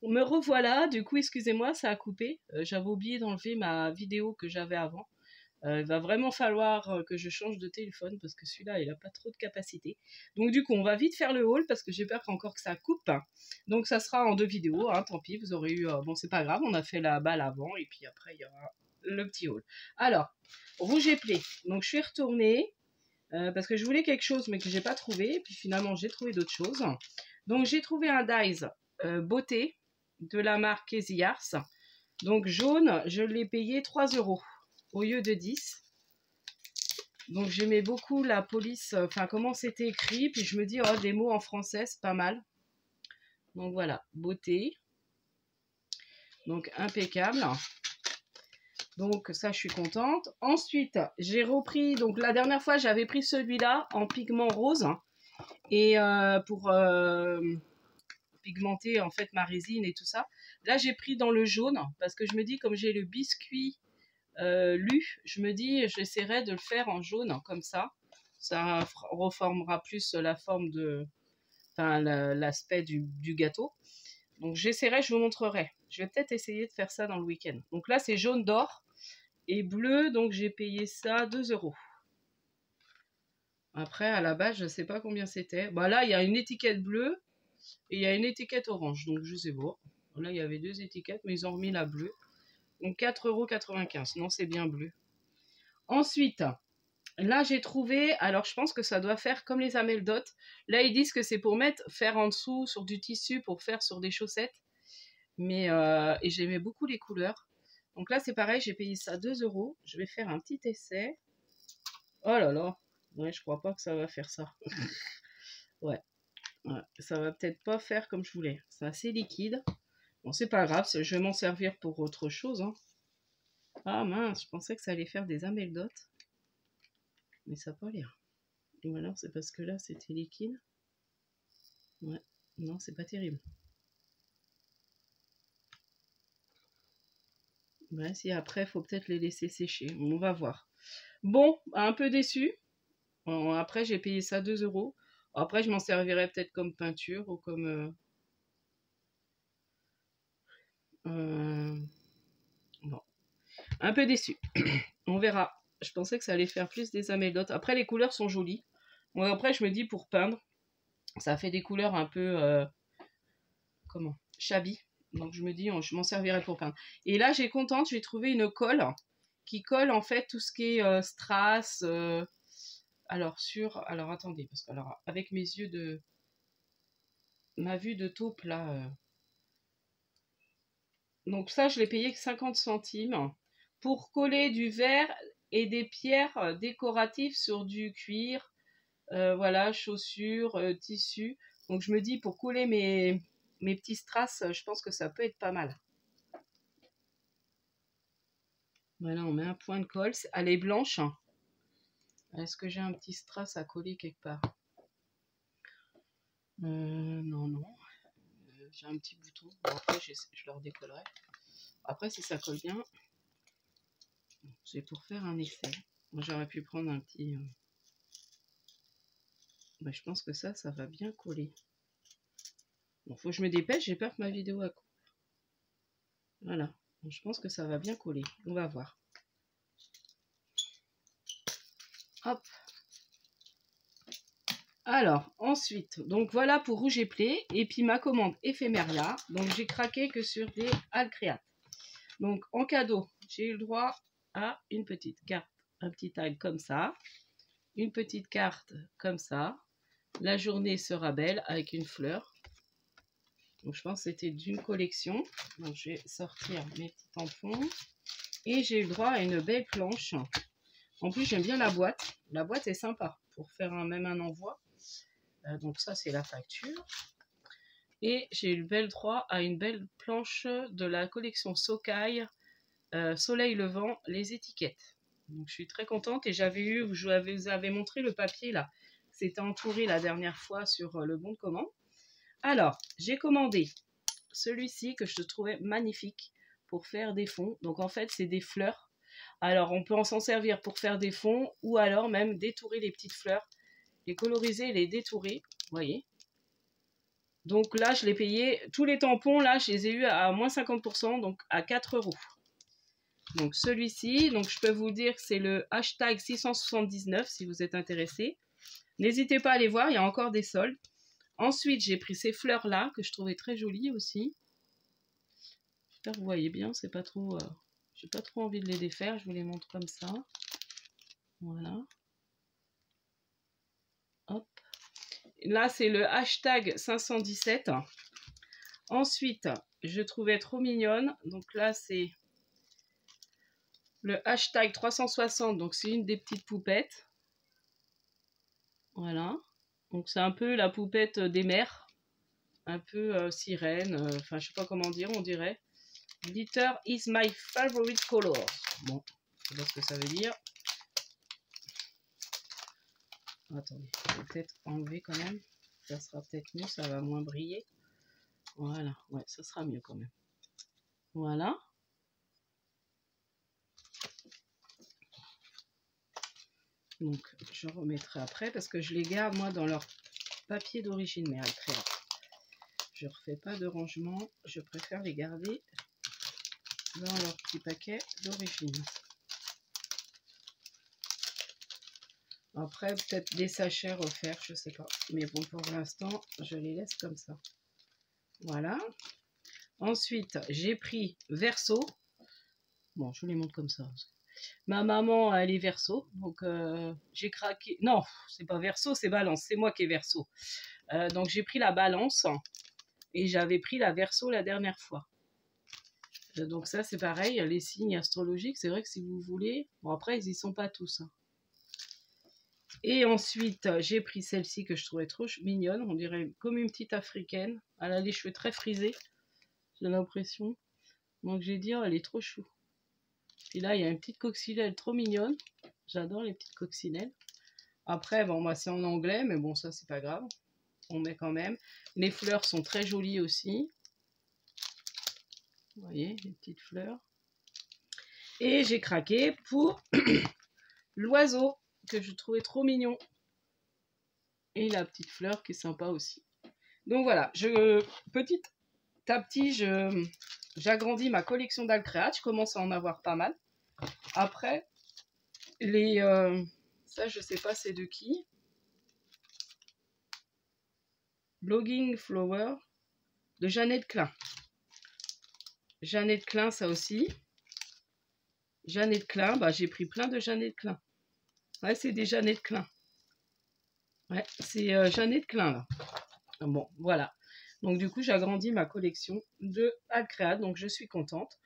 me revoilà, du coup, excusez-moi, ça a coupé. J'avais oublié d'enlever ma vidéo que j'avais avant. Il va vraiment falloir que je change de téléphone parce que celui-là, il n'a pas trop de capacité. Donc du coup, on va vite faire le haul parce que j'ai peur encore que ça coupe. Donc ça sera en 2 vidéos, hein, tant pis, vous aurez eu... bon, c'est pas grave, on a fait la balle avant et puis après, il y aura le petit haul. Alors, rouge et play. Donc je suis retournée parce que je voulais quelque chose mais que j'ai pas trouvé. Et puis finalement, j'ai trouvé d'autres choses. Donc j'ai trouvé un Dies beauté de la marque Easy Ars. Donc jaune, je l'ai payé 3 € au lieu de 10. Donc j'aimais beaucoup la police, enfin comment c'était écrit, puis je me dis, oh, des mots en français, c'est pas mal. Donc voilà, beauté. Donc impeccable. Donc ça, je suis contente. Ensuite, j'ai repris, donc la dernière fois, j'avais pris celui-là en pigment rose. Et pour pigmenter en fait ma résine et tout ça. Là, j'ai pris dans le jaune, parce que je me dis, comme j'ai le biscuit lu, je me dis j'essaierai de le faire en jaune comme ça reformera plus la forme de, enfin l'aspect du gâteau. Donc j'essaierai, je vous montrerai, je vais peut-être essayer de faire ça dans le week-end. Donc là c'est jaune d'or et bleu, donc j'ai payé ça 2 €. Après à la base je sais pas combien c'était. Bah là il y a une étiquette bleue et il y a une étiquette orange, donc je sais pas. Là il y avait 2 étiquettes mais ils ont remis la bleue. Donc 4,95 €. Non, c'est bien bleu. Ensuite, là j'ai trouvé, alors je pense que ça doit faire comme les ameldotes. Là ils disent que c'est pour faire en dessous sur du tissu pour faire sur des chaussettes. Mais et j'aimais beaucoup les couleurs. Donc là c'est pareil, j'ai payé ça 2 €. Je vais faire un petit essai. Oh là là, ouais, je crois pas que ça va faire ça. Ouais, ça va peut-être pas faire comme je voulais. C'est assez liquide. Bon, c'est pas grave, je vais m'en servir pour autre chose, hein. Ah mince, je pensais que ça allait faire des ameldotes. Mais ça n'a pas l'air. Ou alors c'est parce que là c'était liquide. Ouais, non, c'est pas terrible. Ouais, si après, il faut peut-être les laisser sécher. On va voir. Bon, un peu déçu. Bon, après, j'ai payé ça 2 €. Après, je m'en servirai peut-être comme peinture ou comme... bon, un peu déçu. On verra. Je pensais que ça allait faire plus des amélotes. Après, les couleurs sont jolies. Bon, après, je me dis, pour peindre, ça fait des couleurs un peu... comment? Shabby. Donc, je me dis, je m'en servirai pour peindre. Et là, j'ai contente, j'ai trouvé une colle qui colle, en fait, tout ce qui est strass... alors, alors, attendez, parce que, alors, avec mes yeux de... ma vue de taupe, là... Donc, ça, je l'ai payé que 50 centimes pour coller du verre et des pierres décoratives sur du cuir. Voilà, chaussures, tissus. Donc, je me dis, pour coller mes petits strass, je pense que ça peut être pas mal. Voilà, on met un point de colle. Elle est blanche. Est-ce que j'ai un petit strass à coller quelque part? Non, non. J'ai un petit bouton. Bon, après, je le redécollerai. Après, si ça colle bien, c'est pour faire un essai. J'aurais pu prendre un petit... Bah, je pense que ça va bien coller. Bon, faut que je me dépêche, j'ai peur que ma vidéo a coupé. Voilà. Donc, je pense que ça va bien coller. On va voir. Hop. Alors, ensuite, donc voilà pour rouge et play. Et puis ma commande éphéméria. Donc, j'ai craqué que sur des Alcréates. Donc, en cadeau, j'ai eu le droit à une petite carte, un petit tag comme ça. Une petite carte comme ça. La journée sera belle avec une fleur. Donc, je pense que c'était d'une collection. Donc, je vais sortir mes petits tampons. Et j'ai eu le droit à une belle planche. En plus, j'aime bien la boîte. La boîte est sympa pour faire même un envoi. Donc, ça, c'est la facture. Et j'ai eu le bel droit à une belle planche de la collection Sokai. Soleil levant, les étiquettes. Donc, je suis très contente. Et je vous avais montré le papier là. C'était entouré la dernière fois sur le bon de commande. Alors, j'ai commandé celui-ci que je trouvais magnifique pour faire des fonds. Donc en fait, c'est des fleurs. Alors on peut s'en servir pour faire des fonds ou alors même détourer les petites fleurs, les coloriser et les détourer. Vous voyez? Donc là, je l'ai payé, tous les tampons, là, je les ai eu à moins 50%, donc à 4 €. Donc celui-ci, donc je peux vous dire que c'est le hashtag 679 si vous êtes intéressé. N'hésitez pas à aller voir, il y a encore des soldes. Ensuite, j'ai pris ces fleurs-là, que je trouvais très jolies aussi. J'espère que vous voyez bien, c'est pas trop... j'ai pas trop envie de les défaire, je vous les montre comme ça. Voilà. Hop. Là, c'est le hashtag 517. Ensuite, je trouvais trop mignonne. Donc là, c'est le hashtag 360. Donc, c'est une des petites poupettes. Voilà. Donc, c'est un peu la poupette des mers. Un peu sirène. Enfin, je sais pas comment dire, on dirait. Glitter is my favorite color. Bon, je sais pas ce que ça veut dire. Attendez, je vais peut-être enlever quand même. Ça sera peut-être mieux, ça va moins briller. Voilà, ouais, ça sera mieux quand même. Voilà. Donc, je remettrai après parce que je les garde, moi, dans leur papier d'origine, mais après, je ne refais pas de rangement. Je préfère les garder dans leur petit paquet d'origine. Après, peut-être des sachets refaire, je sais pas. Mais bon, pour l'instant, je les laisse comme ça. Voilà. Ensuite, j'ai pris Verso. Bon, je vous les montre comme ça. Ma maman, elle est Verso, donc j'ai craqué. Non, c'est pas Verso, c'est Balance. C'est moi qui est Verso. Donc j'ai pris la Balance et j'avais pris la Verso la dernière fois. Donc ça, c'est pareil, les signes astrologiques, c'est vrai que si vous voulez... Bon, après, ils y sont pas tous. Hein. Et ensuite, j'ai pris celle-ci que je trouvais trop mignonne. On dirait comme une petite africaine. Elle a les cheveux très frisés, j'ai l'impression. Donc j'ai dit, oh, elle est trop chou. Puis là, il y a une petite coccinelle trop mignonne. J'adore les petites coccinelles. Après, bon, moi, c'est en anglais, mais bon, ça, c'est pas grave. On met quand même. Les fleurs sont très jolies aussi. Vous voyez, les petites fleurs. Et j'ai craqué pour l'oiseau, que je trouvais trop mignon. Et la petite fleur qui est sympa aussi. Donc voilà, petit à petit, j'agrandis ma collection d'Alcréat. Je commence à en avoir pas mal. Après, ça, je sais pas c'est de qui. Blogging Flower de Jeannette Klein. Jeannette Klein, ça aussi. Jeannette Klein, bah, j'ai pris plein de Jeannette Klein. Ouais, c'est des Jeannette Klein. Ouais, c'est Jeannette Klein, là. Bon, voilà. Donc, du coup, j'agrandis ma collection de Alcréat, donc je suis contente.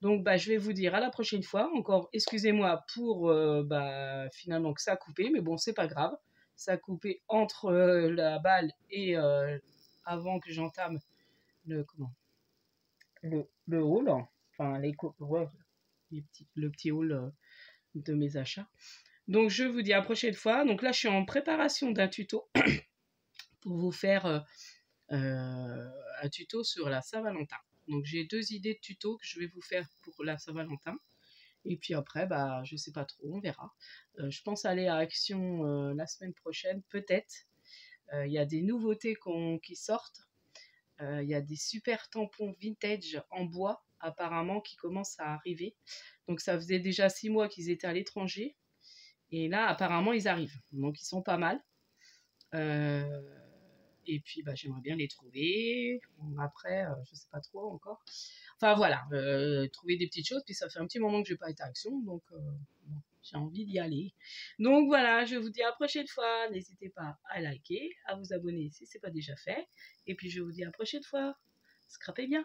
Donc, bah, je vais vous dire à la prochaine fois. Encore, excusez-moi pour, finalement, que ça a coupé, mais bon, c'est pas grave. Ça a coupé entre la balle et avant que j'entame le haul, enfin le petit haul de mes achats. Donc je vous dis à la prochaine fois. Donc là je suis en préparation d'un tuto pour vous faire un tuto sur la Saint-Valentin. Donc j'ai 2 idées de tutos que je vais vous faire pour la Saint-Valentin. Et puis après, bah, je sais pas trop, on verra. Je pense aller à Action la semaine prochaine, peut-être. Il y a des nouveautés qui sortent. Il y a des super tampons vintage en bois, apparemment, qui commencent à arriver. Donc, ça faisait déjà 6 mois qu'ils étaient à l'étranger. Et là, apparemment, ils arrivent. Donc, ils sont pas mal. Et puis, bah, j'aimerais bien les trouver. Après, je sais pas trop encore. Enfin, voilà. Trouver des petites choses. Puis, ça fait un petit moment que je n'ai pas été à Action. Donc, bon, j'ai envie d'y aller. Donc, voilà. Je vous dis à la prochaine fois. N'hésitez pas à liker, à vous abonner si ce n'est pas déjà fait. Et puis, je vous dis à la prochaine fois. Scrapez bien.